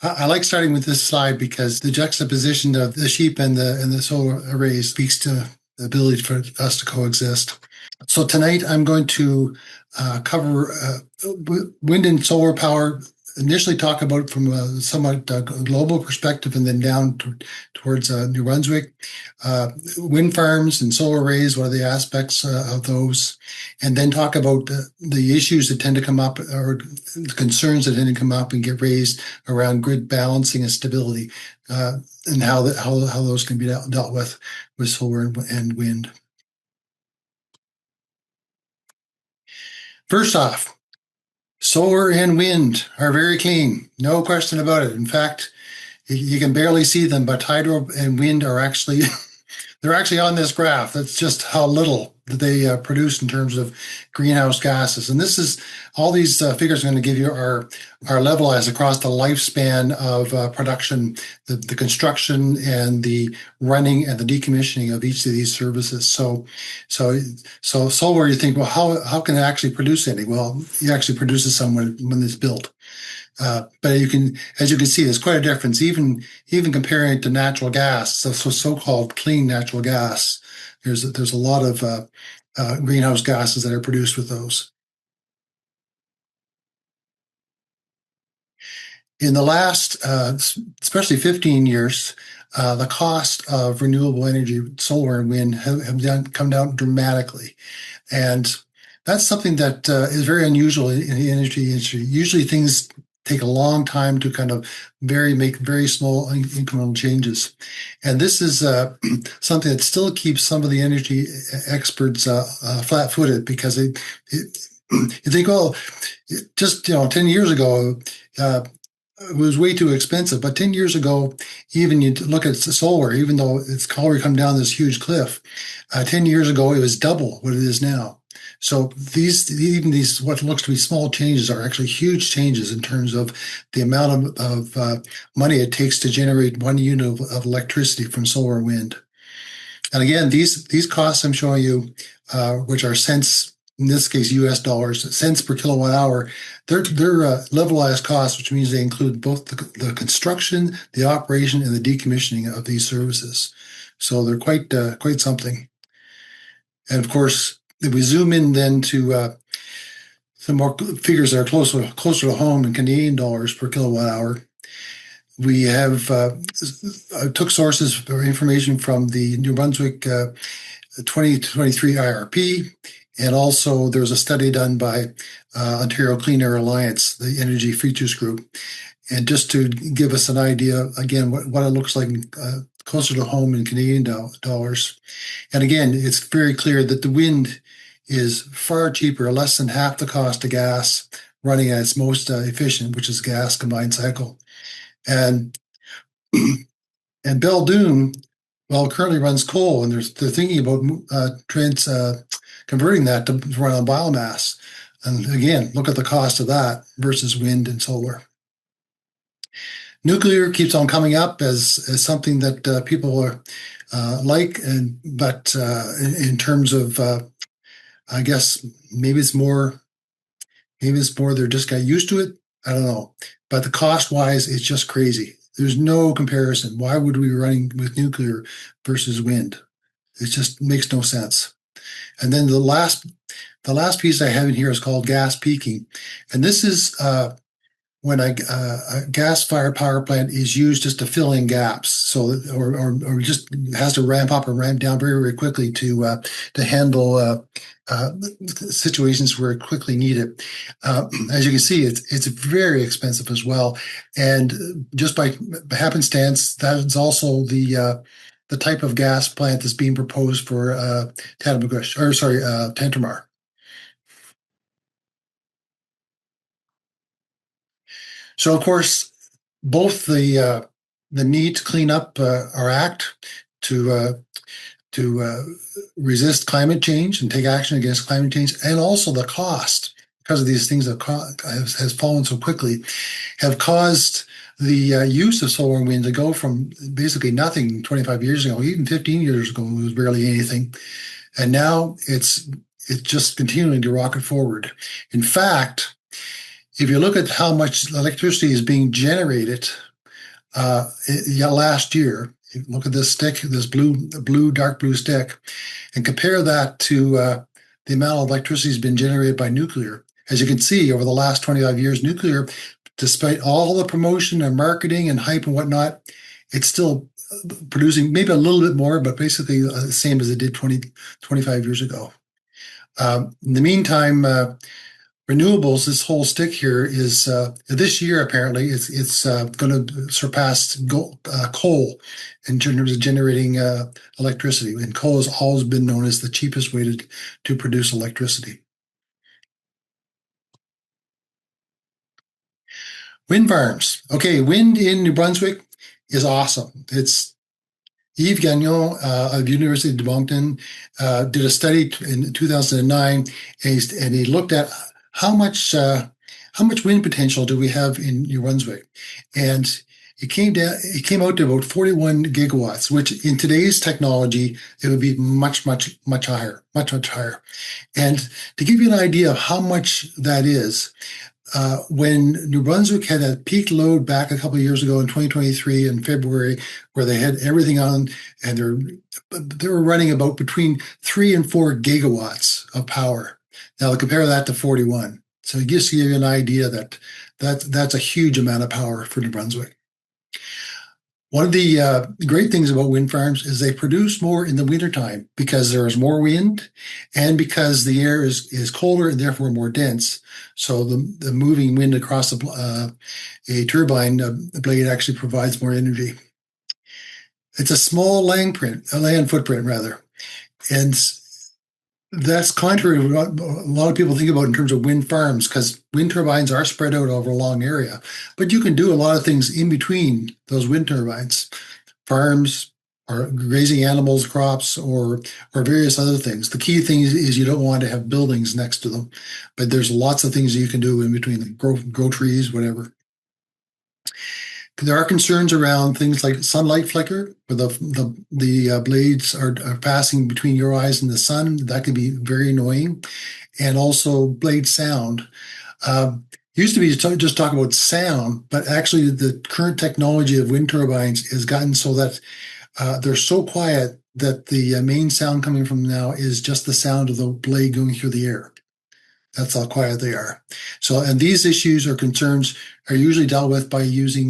I like starting with this slide because the juxtaposition of the sheep and the solar arrays speaks to the ability for us to coexist. So tonight I'm going to cover wind and solar power. Initially talk about it from a somewhat global perspective and then down towards New Brunswick. Wind farms and solar arrays, what are the aspects of those? And then talk about the issues that tend to come up or the concerns that tend to come up and get raised around grid balancing and stability and how those can be dealt with solar and wind. First off, solar and wind are very clean, no question about it. In fact, you can barely see them, but hydro and wind are actually they're actually on this graph. That's just how little that they produce in terms of greenhouse gases. And this is all these figures are going to give you are levelized across the lifespan of production, the construction and the running and the decommissioning of each of these services. So solar, you think, well, how can it actually produce any? Well, it actually produces some when it's built. But you can, as you can see, there's quite a difference, even comparing it to natural gas, so-called clean natural gas. There's a lot of greenhouse gases that are produced with those. In the last, especially 15 years, the cost of renewable energy, solar and wind, have come down dramatically, and that's something that is very unusual in the energy industry. Usually, things take a long time to kind of make very small incremental changes. And this is something that still keeps some of the energy experts flat-footed because you think, well, just 10 years ago, it was way too expensive. But 10 years ago, even you look at solar, even though it's already come down this huge cliff, 10 years ago, it was double what it is now. So these what looks to be small changes are actually huge changes in terms of the amount of money it takes to generate 1 unit of electricity from solar and wind. And again, these costs I'm showing you, which are cents, in this case US dollars, cents per kilowatt hour, they're levelized costs, which means they include both the construction, the operation, and the decommissioning of these services. So they're quite something. And of course, if we zoom in then to some more figures that are closer to home in Canadian dollars per kilowatt hour, we have took sources for information from the New Brunswick 2023 IRP, and also there's a study done by Ontario Clean Air Alliance, the Energy Futures Group. And just to give us an idea, again, what it looks like closer to home in Canadian dollars. And again, it's very clear that the wind is far cheaper, less than half the cost of gas, running at its most efficient, which is gas combined cycle. And Belledune, well, currently runs coal, and they're thinking about converting that to run on biomass. And again, look at the cost of that versus wind and solar. Nuclear keeps on coming up as something that people are but in terms of I guess maybe it's more they're just got used to it. I don't know. But the cost wise, it's just crazy. There's no comparison. Why would we be running with nuclear versus wind? It just makes no sense. And then the last piece I have in here is called gas peaking. And this is when a gas-fired power plant is used just to fill in gaps, so or just has to ramp up or ramp down very, very quickly to handle situations where it quickly needed. As you can see, it's very expensive as well, and just by happenstance, that's also the type of gas plant that's being proposed for Tantramar. So, of course, both the need to clean up our act to resist climate change and take action against climate change, and also the cost, because of these things that has fallen so quickly, have caused the use of solar and wind to go from basically nothing 25 years ago, even 15 years ago, it was barely anything. And now it's just continuing to rocket forward. In fact, if you look at how much electricity is being generated last year. Look at this stick, this dark blue stick, and compare that to the amount of electricity has been generated by nuclear. As you can see, over the last 25 years, nuclear, despite all the promotion and marketing and hype and whatnot, it's still producing maybe a little bit more, but basically the same as it did 25 years ago. In the meantime, renewables, this whole stick here is this year apparently it's going to surpass coal in terms of generating electricity. And coal has always been known as the cheapest way to produce electricity. Wind farms. Okay, wind in New Brunswick is awesome. It's Yves Gagnon of University of Moncton did a study in 2009, and he looked at how much wind potential do we have in New Brunswick, and it came out to about 41 gigawatts, which in today's technology it would be much higher. And to give you an idea of how much that is, when New Brunswick had a peak load back a couple of years ago in 2023 in February, where they had everything on, and they were running about between 3 and 4 gigawatts of power. Now compare that to 41. So it gives you an idea that's a huge amount of power for New Brunswick. One of the great things about wind farms is they produce more in the wintertime because there's more wind and because the air is colder and therefore more dense. So the moving wind across a turbine blade actually provides more energy. It's a small land footprint rather. And that's contrary to what a lot of people think about in terms of wind farms, because wind turbines are spread out over a long area. But you can do a lot of things in between those wind turbines, farms, or grazing animals, crops, or various other things. The key thing is you don't want to have buildings next to them, but there's lots of things you can do in between them, grow trees, whatever. There are concerns around things like sunlight flicker, where the blades are passing between your eyes and the sun. That can be very annoying. And also blade sound. Used to be just talk about sound, but actually the current technology of wind turbines has gotten so that they're so quiet that the main sound coming from now is just the sound of the blade going through the air. That's how quiet they are. So, and these issues or concerns are usually dealt with by using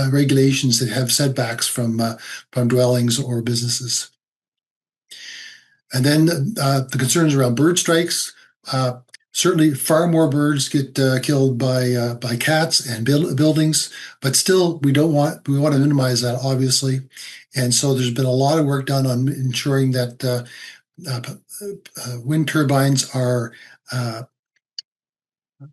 regulations that have setbacks from dwellings or businesses. And then the concerns around bird strikes. Certainly, far more birds get killed by cats and buildings, but still, we want to minimize that, obviously. And so, there's been a lot of work done on ensuring that wind turbines are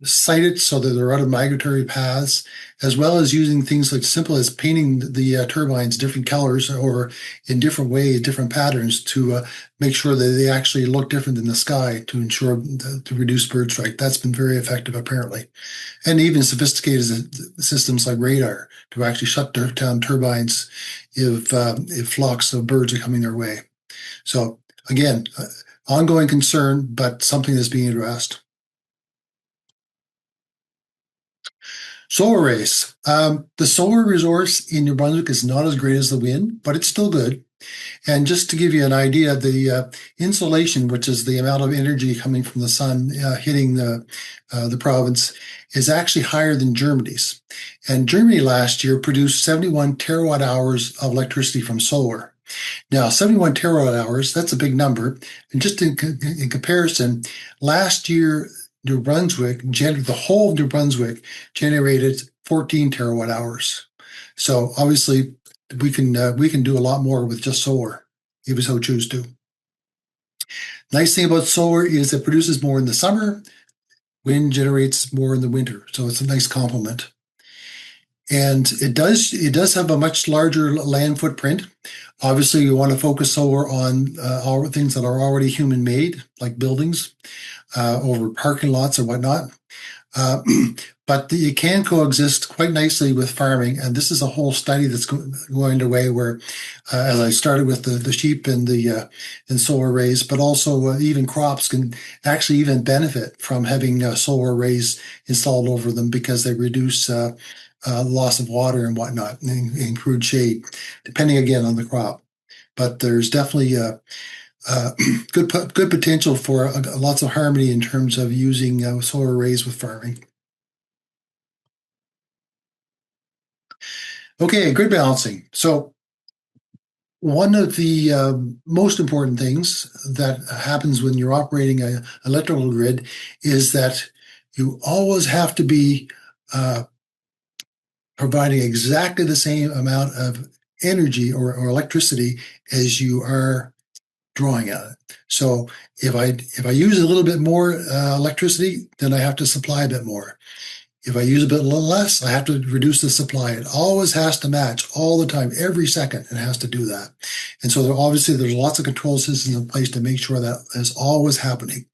sited so that they're out of migratory paths, as well as using things like simple as painting the turbines different colors or in different ways, different patterns to make sure that they actually look different in the sky to ensure to reduce bird strike. That's been very effective, apparently. And even sophisticated systems like radar to actually shut down turbines if flocks of birds are coming their way. So again, ongoing concern, but something that's being addressed. Solar arrays. The solar resource in New Brunswick is not as great as the wind, but it's still good. And just to give you an idea, the insolation, which is the amount of energy coming from the sun hitting the province, is actually higher than Germany's. And Germany last year produced 71 terawatt hours of electricity from solar. Now, 71 terawatt hours, that's a big number. And just in comparison, last year, New Brunswick, the whole of New Brunswick generated 14 terawatt hours. So obviously we can do a lot more with just solar if we so choose to. Nice thing about solar is it produces more in the summer. Wind generates more in the winter. So it's a nice complement. And it does have a much larger land footprint. Obviously, we want to focus solar on all things that are already human-made, like buildings, over parking lots or whatnot. But it can coexist quite nicely with farming. And this is a whole study that's going underway where, as I started with the sheep and and solar arrays, but also even crops can actually even benefit from having solar arrays installed over them because they reduce loss of water and whatnot, and improved shade, depending again on the crop. But there's definitely good potential for lots of harmony in terms of using solar arrays with farming. Okay, grid balancing. So one of the most important things that happens when you're operating an electrical grid is that you always have to be providing exactly the same amount of energy or electricity as you are drawing at it. So if I use a little bit more electricity, then I have to supply a bit more. If I use a bit less, I have to reduce the supply. It always has to match all the time, every second. It has to do that. And so obviously there's lots of control systems in place to make sure that is always happening.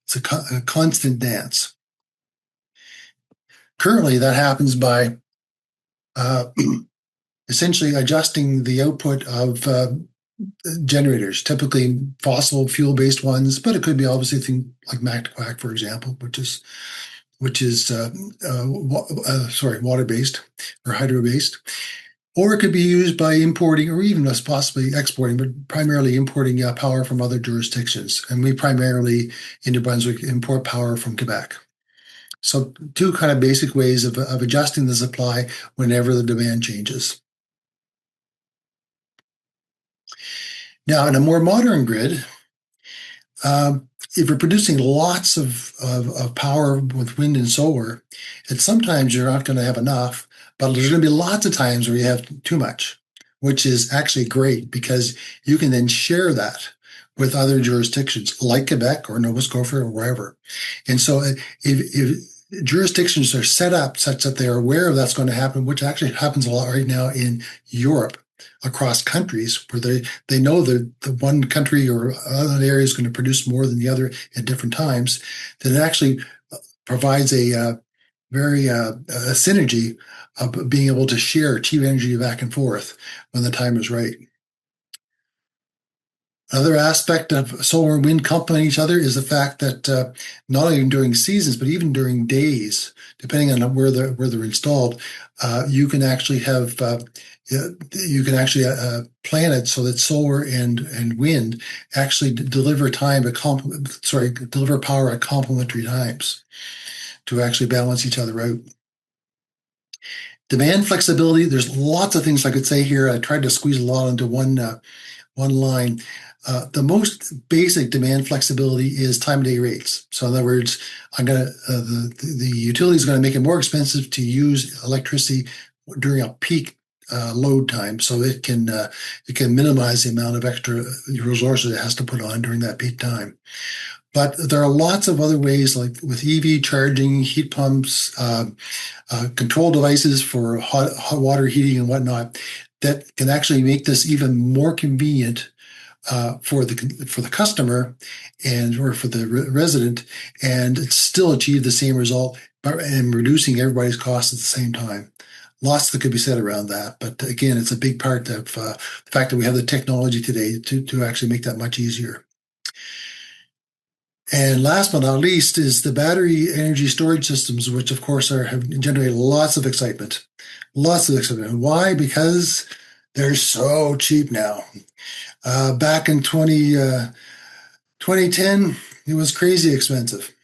It's a constant dance. Currently, that happens by uh, essentially adjusting the output of generators, typically fossil fuel-based ones, but it could be obviously things like MACT-QUAC, for example, which is water-based or hydro-based. Or it could be used by importing or even possibly exporting, but primarily importing power from other jurisdictions. And we primarily, in New Brunswick, import power from Quebec. So two kind of basic ways of adjusting the supply whenever the demand changes. Now, in a more modern grid, if you're producing lots of power with wind and solar, and sometimes you're not going to have enough, but there's going to be lots of times where you have too much, which is actually great because you can then share that with other jurisdictions like Quebec or Nova Scotia or wherever. And so if jurisdictions are set up such that they're aware of that's going to happen, which actually happens a lot right now in Europe, across countries where they know that the one country or other area is going to produce more than the other at different times, then it actually provides a very synergy of being able to share cheap energy back and forth when the time is right. Another aspect of solar and wind complementing each other is the fact that not only during seasons, but even during days, depending on where they're installed, you can actually have plan it so that solar and wind actually deliver power at complementary times to actually balance each other out. Demand flexibility. There's lots of things I could say here. I tried to squeeze a lot into one line. The most basic demand flexibility is time of day rates. So in other words, the utility is going to make it more expensive to use electricity during a peak load time, so it can minimize the amount of extra resources it has to put on during that peak time. But there are lots of other ways, like with EV charging, heat pumps, control devices for hot water heating and whatnot, that can actually make this even more convenient for the customer or for the resident, and still achieve the same result and reducing everybody's costs at the same time. Lots that could be said around that, but again, it's a big part of the fact that we have the technology today to actually make that much easier. And last but not least is the battery energy storage systems, which of course have generated lots of excitement. Lots of excitement. Why? Because they're so cheap now. Back in 2010, it was crazy expensive.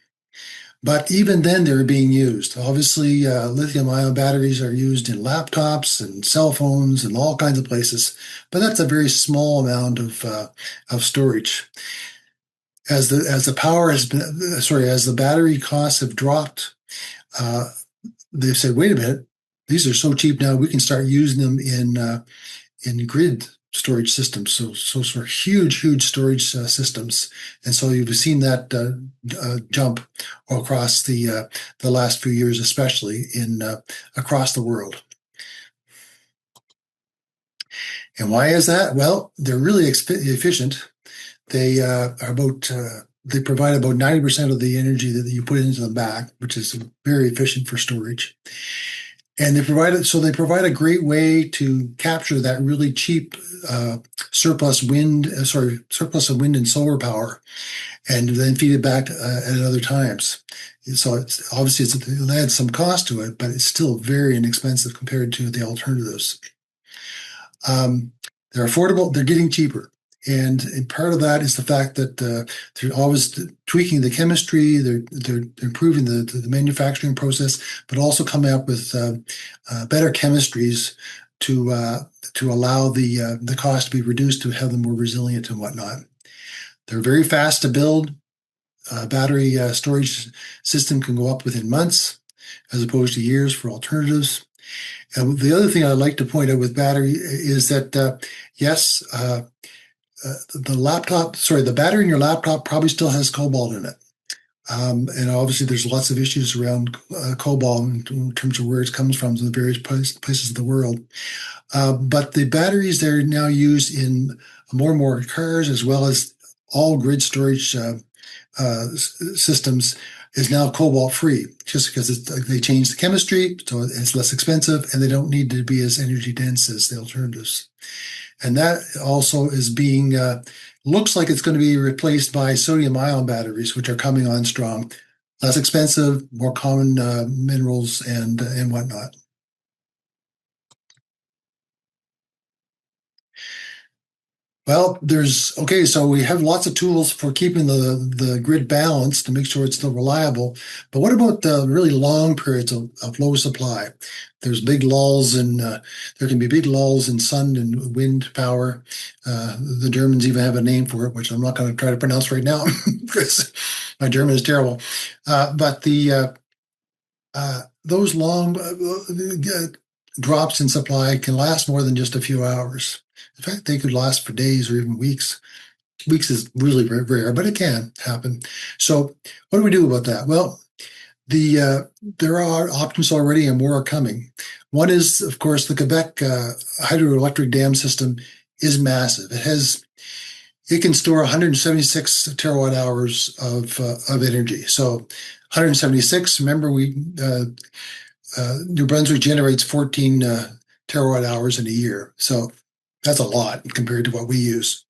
But even then, they were being used. Obviously, lithium-ion batteries are used in laptops and cell phones and all kinds of places. But that's a very small amount of storage. As the battery costs have dropped, they've said, wait a minute, these are so cheap now, we can start using them in grid storage systems. So for huge storage systems. And so you've seen that jump across the last few years, especially across the world. And why is that? Well, they're really efficient. They they provide about 90% of the energy that you put into them back, which is very efficient for storage. And they provide a great way to capture that really cheap surplus surplus of wind and solar power, and then feed it back at other times. So it adds some cost to it, but it's still very inexpensive compared to the alternatives. They're affordable. They're getting cheaper. And part of that is the fact that they're always tweaking the chemistry, they're improving the manufacturing process, but also coming up with better chemistries to allow the cost to be reduced to have them more resilient and whatnot. They're very fast to build. Battery storage system can go up within months, as opposed to years for alternatives. And the other thing I'd like to point out with battery is that yes. The battery in your laptop probably still has cobalt in it. And obviously there's lots of issues around cobalt in terms of where it comes from in the various places of the world. But the batteries that are now used in more and more cars, as well as all grid storage systems, is now cobalt free, just because they changed the chemistry, so it's less expensive, and they don't need to be as energy dense as the alternatives. And that also is being, looks like it's going to be replaced by sodium-ion batteries, which are coming on strong. Less expensive, more common minerals and whatnot. Well, so we have lots of tools for keeping the grid balanced to make sure it's still reliable. But what about the really long periods of low supply? There's big lulls there can be big lulls in sun and wind power. The Germans even have a name for it, which I'm not going to try to pronounce right now because my German is terrible. But those long drops in supply can last more than just a few hours. In fact, they could last for days or even weeks. Weeks is really rare, but it can happen. So what do we do about that? Well, there are options already and more are coming. One is, of course, the Quebec hydroelectric dam system is massive. It can store 176 terawatt hours of energy. So 176, remember New Brunswick generates 14 terawatt hours in a year. So that's a lot compared to what we use.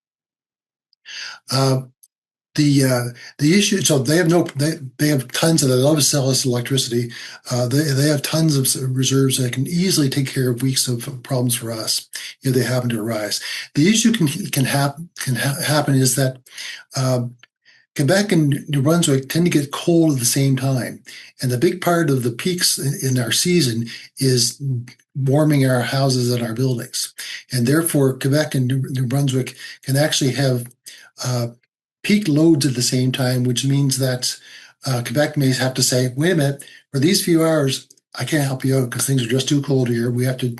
The issue, so they have tons of that. They love to sell us electricity. They have tons of reserves that can easily take care of weeks of problems for us if they happen to arise. The issue can happen is that Quebec and New Brunswick tend to get cold at the same time, and the big part of the peaks in our season is warming our houses and our buildings, and therefore Quebec and New Brunswick can actually have peak loads at the same time, which means that Quebec may have to say, wait a minute, for these few hours, I can't help you out because things are just too cold here. We have to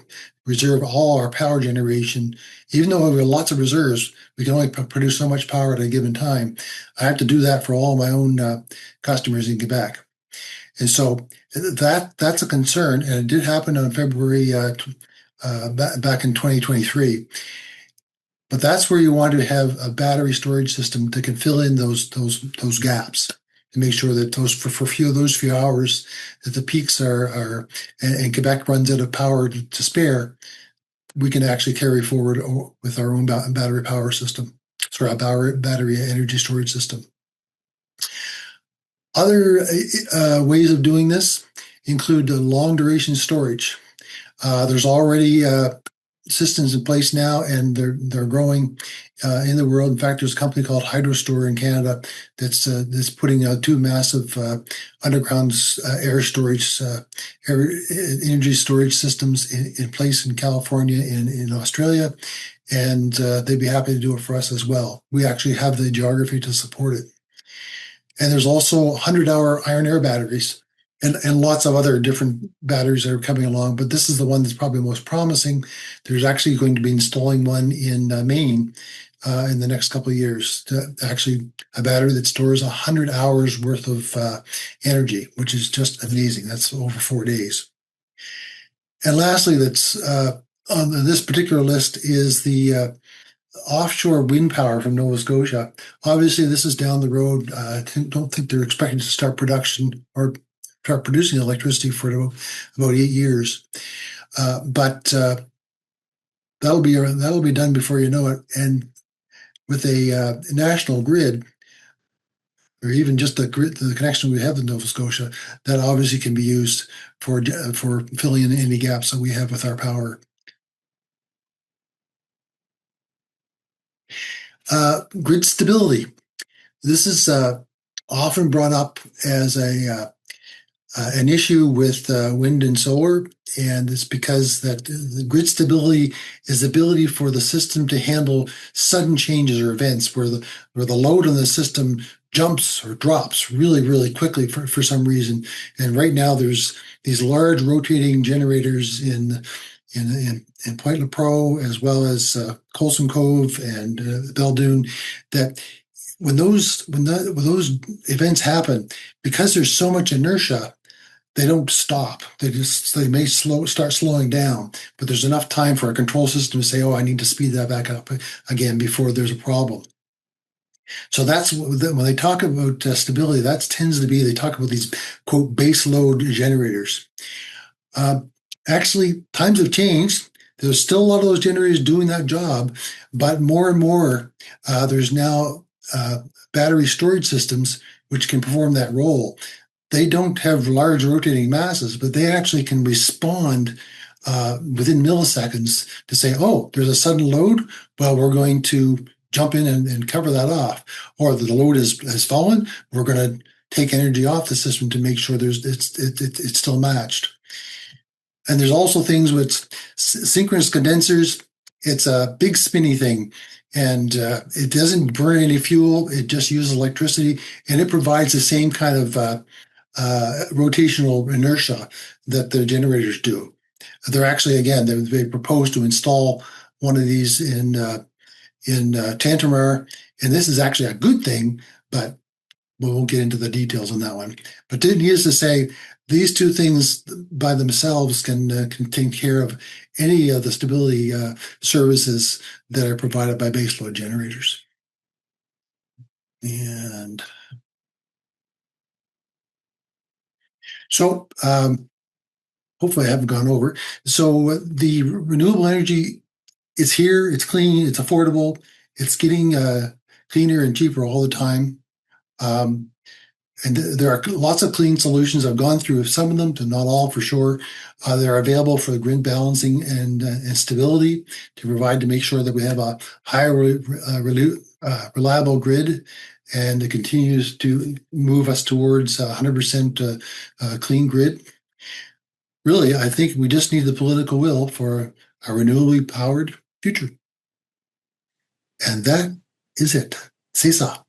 reserve all our power generation. Even though we have lots of reserves, we can only produce so much power at a given time. I have to do that for all my own customers in Quebec. And so that's a concern. And it did happen on February back in 2023. But that's where you want to have a battery storage system that can fill in those gaps to make sure that those few hours that the peaks are and Quebec runs out of power to spare, we can actually carry forward with our own battery power system, our battery energy storage system. Other ways of doing this include long duration storage. There's already systems in place now, and they're growing in the world. In fact, there's a company called Hydrostore in Canada that's putting out two massive underground energy storage systems in place in California and in Australia, and they'd be happy to do it for us as well. We actually have the geography to support it. And there's also 100-hour iron air batteries and lots of other different batteries that are coming along, but this is the one that's probably most promising. There's actually going to be installing one in Maine in the next couple of years. Actually, a battery that stores 100 hours worth of energy, which is just amazing. That's over 4 days. And lastly, that's on this particular list is the offshore wind power from Nova Scotia. Obviously, this is down the road. I don't think they're expecting to start production or start producing electricity for about 8 years. But that'll be done before you know it. And with a national grid, or even just the connection we have in Nova Scotia, that obviously can be used for filling in any gaps that we have with our power. Grid stability. This is often brought up as an issue with wind and solar, and it's because that the grid stability is the ability for the system to handle sudden changes or events where the load on the system jumps or drops really, really quickly for some reason. And right now there's these large rotating generators in Point Lepreau, as well as Colson Cove and Beldoon, that when those events happen, because there's so much inertia, they don't stop. They may start slowing down, but there's enough time for a control system to say, "Oh, I need to speed that back up again before there's a problem." So that's when they talk about stability. That tends to be, they talk about these quote base load generators. Actually, times have changed. There's still a lot of those generators doing that job, but more and more there's now battery storage systems which can perform that role. They don't have large rotating masses, but they actually can respond within milliseconds to say, "Oh, there's a sudden load. Well, we're going to jump in and cover that off." Or the load has fallen. We're going to take energy off the system to make sure it's still matched. And there's also things with synchronous condensers. It's a big spinny thing, and it doesn't burn any fuel. It just uses electricity, and it provides the same kind of rotational inertia that the generators do. They're actually, again, they propose to install one of these in Tantramar, and this is actually a good thing, but we won't get into the details on that one. But needless to say, these two things by themselves can take care of any of the stability services that are provided by baseload generators. And so hopefully I haven't gone over. So the renewable energy is here, it's clean, it's affordable, it's getting cleaner and cheaper all the time. And there are lots of clean solutions. I've gone through some of them, but not all for sure. They're available for the grid balancing and stability to make sure that we have a higher reliable grid, and it continues to move us towards 100% clean grid. Really, I think we just need the political will for a renewably powered future. And that is it. C'est ça.